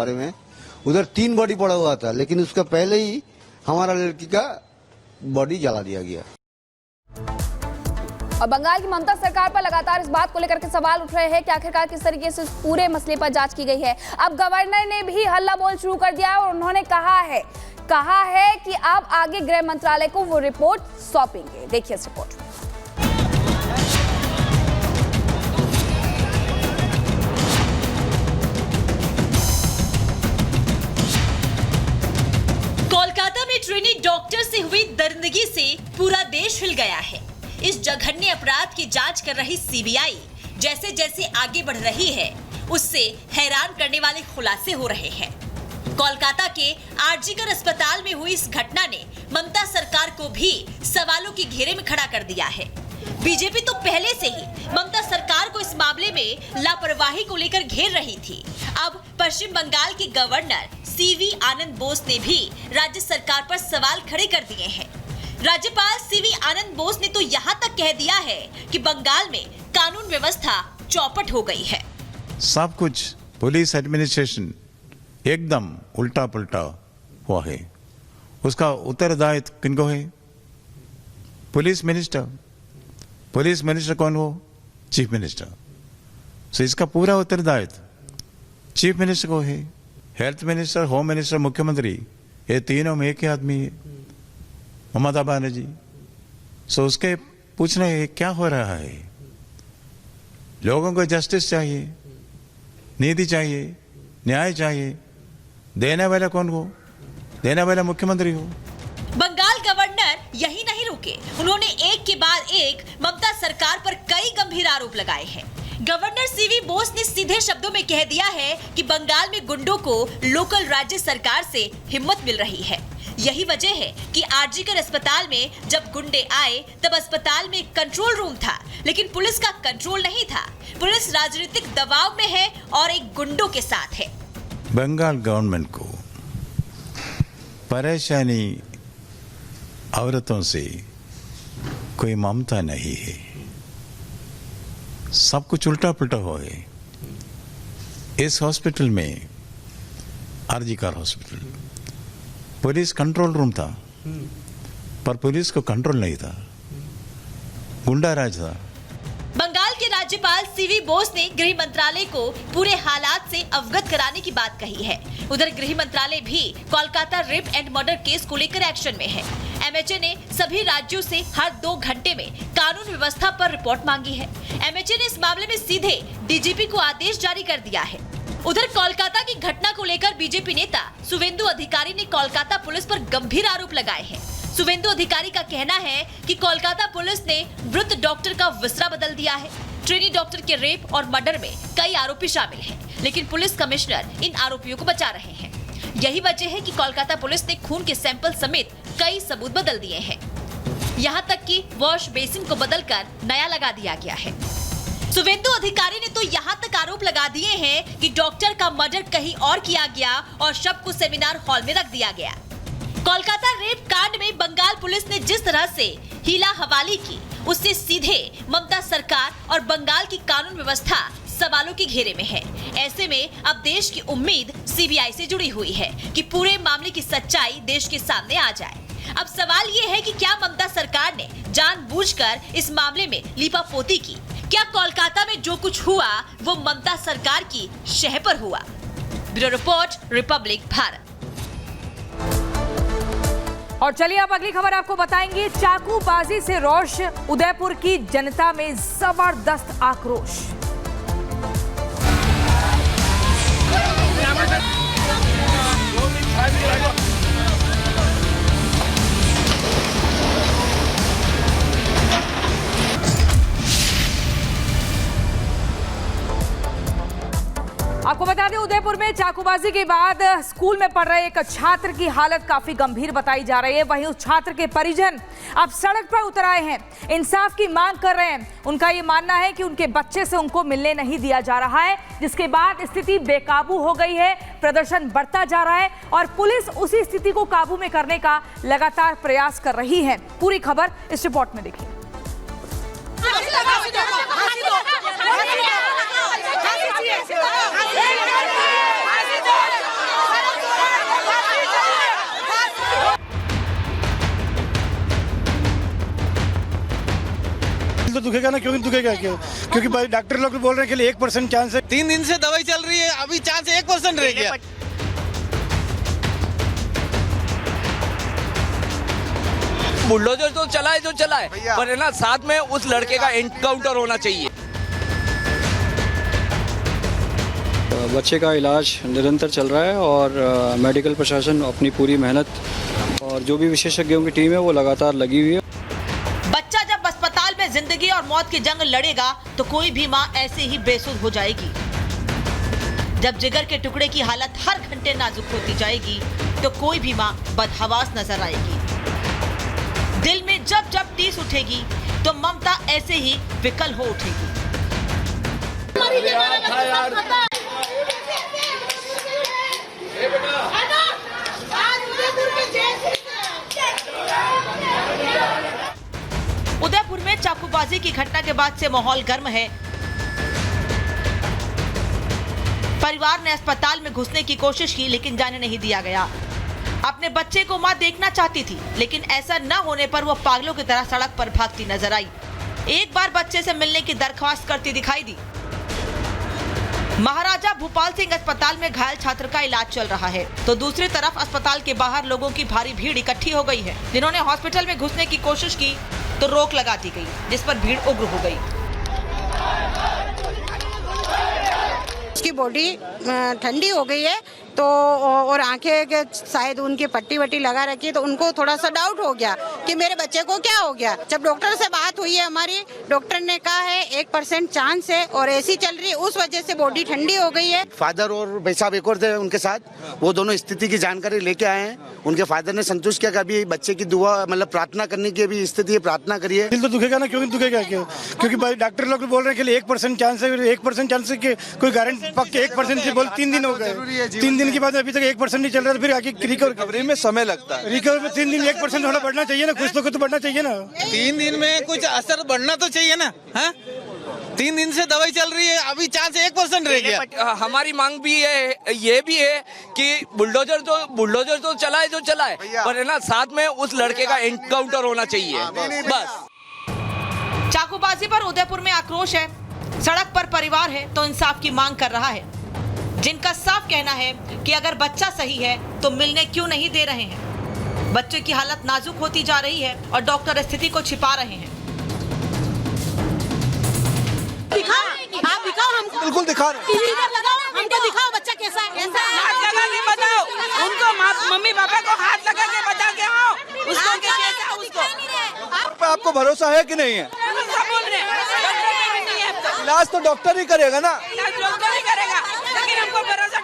बारे में। उधर 3 बॉडी पड़ा हुआ था, लेकिन उसका पहले ही हमारा लड़की का बॉडी जला दिया गया। और बंगाल की ममता सरकार पर लगातार इस बात को लेकर के सवाल उठ रहे हैं कि आखिरकार किस तरीके से इस पूरे मसले पर जांच की गई है। अब गवर्नर ने भी हल्ला बोल शुरू कर दिया और उन्होंने कहा है कि अब आगे गृह मंत्रालय को वो रिपोर्ट सौंपेंगे। देखिए इस रिपोर्ट। कोलकाता में ट्रेनी डॉक्टर से हुई दरिंदगी से पूरा देश हिल गया है। इस जघन्य अपराध की जांच कर रही सीबीआई जैसे जैसे आगे बढ़ रही है, उससे हैरान करने वाले खुलासे हो रहे हैं। कोलकाता के आरजीकर अस्पताल में हुई इस घटना ने ममता सरकार को भी सवालों के घेरे में खड़ा कर दिया है। बीजेपी तो पहले से ही ममता सरकार को इस मामले में लापरवाही को लेकर घेर रही थी। अब पश्चिम बंगाल के गवर्नर सीवी आनंद बोस ने भी राज्य सरकार पर सवाल खड़े कर दिए हैं। राज्यपाल सीवी आनंद बोस ने तो यहाँ तक कह दिया है कि बंगाल में कानून व्यवस्था चौपट हो गई है। सब कुछ पुलिस एडमिनिस्ट्रेशन एकदम उल्टा पुल्टा हुआ है। उसका उत्तरदायित्व किनको है? पुलिस मिनिस्टर कौन हो? Chief minister. सो इसका पूरा उत्तरदायित्व चीफ मिनिस्टर को है। हेल्थ मिनिस्टर, होम मिनिस्टर, मुख्यमंत्री, ये तीनों में एक ही आदमी है, ममता बनर्जी। सो उसके पूछना है क्या हो रहा है। लोगों को जस्टिस चाहिए, नीति चाहिए, न्याय चाहिए। देने वाला कौन हो? देने वाला मुख्यमंत्री हो। बंगाल गवर्नर यही नहीं रुके, उन्होंने एक के बाद एक ममता सरकार पर कई गंभीर आरोप लगाए हैं। गवर्नर सीवी बोस ने सीधे शब्दों में कह दिया है कि बंगाल में गुंडों को लोकल राज्य सरकार से हिम्मत मिल रही है। यही वजह है कि आरजीकर अस्पताल में जब गुंडे आए तब अस्पताल में कंट्रोल रूम था, लेकिन पुलिस का कंट्रोल नहीं था। पुलिस राजनीतिक दबाव में है और एक गुंडों के साथ है। बंगाल गवर्नमेंट को परेशानी औरतों से कोई ममता नहीं है। सब कुछ उल्टा पुल्टा हो है। इस हॉस्पिटल में, RG Kar hospital, police control room था, पर पुलिस को कंट्रोल नहीं था, गुंडा राज था। बंगाल के राज्यपाल सीवी बोस ने गृह मंत्रालय को पूरे हालात से अवगत कराने की बात कही है। उधर गृह मंत्रालय भी Kolkata rape and murder case को लेकर एक्शन में है। एमएचए ने सभी राज्यों से हर 2 घंटे में कानून व्यवस्था पर रिपोर्ट मांगी है। एमएचए ने इस मामले में सीधे डीजीपी को आदेश जारी कर दिया है। उधर कोलकाता की घटना को लेकर बीजेपी नेता सुवेंदु अधिकारी ने कोलकाता पुलिस पर गंभीर आरोप लगाए हैं। सुवेंदु अधिकारी का कहना है कि कोलकाता पुलिस ने मृत डॉक्टर का विसरा बदल दिया है। ट्रेनी डॉक्टर के रेप और मर्डर में कई आरोपी शामिल हैं, लेकिन पुलिस कमिश्नर इन आरोपियों को बचा रहे हैं। यही वजह है कि कोलकाता पुलिस ने खून के सैंपल समेत कई सबूत बदल दिए हैं। यहाँ तक कि वॉश बेसिन को बदलकर नया लगा दिया गया है। सुवेंदु अधिकारी ने तो यहाँ तक आरोप लगा दिए हैं कि डॉक्टर का मर्डर कहीं और किया गया और शव को सेमिनार हॉल में रख दिया गया। कोलकाता रेप कांड में बंगाल पुलिस ने जिस तरह से हीला हवाली की, उससे सीधे ममता सरकार और बंगाल की कानून व्यवस्था सवालों के घेरे में है। ऐसे में अब देश की उम्मीद सीबीआई से जुड़ी हुई है कि पूरे मामले की सच्चाई देश के सामने आ जाए। अब सवाल ये है कि क्या ममता सरकार ने जानबूझकर इस मामले में लीपापोती की? क्या कोलकाता में जो कुछ हुआ वो ममता सरकार की शह पर हुआ? Bureau report, Republic Bharat. और चलिए अब अगली खबर आपको बताएंगे। चाकूबाजी से रोष, उदयपुर की जनता में जबरदस्त आक्रोश। आपको बता दें, उदयपुर में चाकूबाजी के बाद स्कूल में पढ़ रहे एक छात्र की हालत काफी गंभीर बताई जा रही है। वहीं उस छात्र के परिजन अब सड़क पर उतर आए हैं, इंसाफ की मांग कर रहे हैं। उनका ये मानना है कि उनके बच्चे से उनको मिलने नहीं दिया जा रहा है, जिसके बाद स्थिति बेकाबू हो गई है, प्रदर्शन बढ़ता जा रहा है और पुलिस उसी स्थिति को काबू में करने का लगातार प्रयास कर रही है। पूरी खबर इस रिपोर्ट में देखिए। दुखेगा ना, क्यों दुखेगा क्यों? क्योंकि भाई डॉक्टर लोग बोल रहे हैं कि 1% चांस है। 3 दिन से दवाई चल रही है, अभी चांस 1% रह गया। बुलडोजर तो चला है जो चला है, पर है ना साथ में उस लड़के का एनकाउंटर होना चाहिए। बच्चे का इलाज निरंतर चल रहा है और मेडिकल प्रशासन अपनी पूरी मेहनत और जो भी विशेषज्ञों की टीम है वो लगातार लगी हुई है। बच्चा जब अस्पताल में जिंदगी और मौत की जंग लड़ेगा तो कोई भी माँ ऐसे ही बेसुध हो जाएगी। जब जिगर के टुकड़े की हालत हर घंटे नाजुक होती जाएगी तो कोई भी माँ बदहवास नजर आएगी। दिल में जब जब टीस उठेगी तो ममता ऐसे ही विकल हो उठेगी। उदयपुर में चाकूबाजी की घटना के बाद से माहौल गर्म है। परिवार ने अस्पताल में घुसने की कोशिश की लेकिन जाने नहीं दिया गया। अपने बच्चे को मां देखना चाहती थी लेकिन ऐसा न होने पर वो पागलों की तरह सड़क पर भागती नजर आई। एक बार बच्चे से मिलने की दरख्वास्त करती दिखाई दी। महाराजा भूपाल सिंह अस्पताल में घायल छात्र का इलाज चल रहा है तो दूसरी तरफ अस्पताल के बाहर लोगों की भारी भीड़ इकट्ठी हो गई है। जिन्होंने हॉस्पिटल में घुसने की कोशिश की तो रोक लगा दी गई, जिस पर भीड़ उग्र हो गई। उसकी बॉडी ठंडी हो गई है तो और आंखें शायद उनकी पट्टी वट्टी लगा रखी है तो उनको थोड़ा सा डाउट हो गया कि मेरे बच्चे को क्या हो गया। जब डॉक्टर से बात हुई है हमारी, डॉक्टर ने कहा है 1% चांस है और ऐसी चल रही है, उस वजह से बॉडी ठंडी हो गई है। फादर और भाई साहब एक और थे उनके साथ, वो दोनों स्थिति की जानकारी लेके आए हैं। उनके फादर ने संतुष्ट किया कि अभी बच्चे की दुआ मतलब प्रार्थना करने की अभी स्थिति है, प्रार्थना करिए। दिल तो दुखेगा ना, क्यों दुखेगा क्यों? क्योंकि भाई डॉक्टर लोग बोल रहे हैं कि 1% चांस है, 1% चांस है कि कोई गारंटी पक्के 1% से बोल 3 दिन हो गए। 3 दिन के बाद अभी तक 1% नहीं चल रहा, फिर आगे रिकवरी में समय लगता है। रिकवरी में 3 दिन 1% थोड़ा बढ़ना चाहिए ना, कुछ तो बढ़ना चाहिए ना। 3 दिन में कुछ असर बढ़ना तो चाहिए ना। 3 दिन से दवाई चल रही है, अभी चांस 1% रह गया। हमारी मांग भी है, ये भी है कि बुलडोजर तो चला है जो चला है, पर है ना साथ में उस लड़के का एनकाउंटर होना चाहिए। बस। चाकूबाजी पर उदयपुर में आक्रोश है। सड़क पर परिवार है तो इंसाफ की मांग कर रहा है, जिनका साफ कहना है कि अगर बच्चा सही है तो मिलने क्यों नहीं दे रहे हैं। बच्चे की हालत नाजुक होती जा रही है और डॉक्टर स्थिति को छिपा रहे हैं। आप दिखाओ हमको, बिल्कुल दिखा रहे हमको दिखाओ बच्चा कैसा है। हाथ लगा के बताओ उनको, मम्मी पापा को हाथ लगा के बता के आओ उसको कैसा उसको। आपको भरोसा है कि नहीं है? बोल रहे इलाज तो डॉक्टर ही करेगा ना। इलाज डॉक्टर ही करेगा, लेकिन हमको भरोसा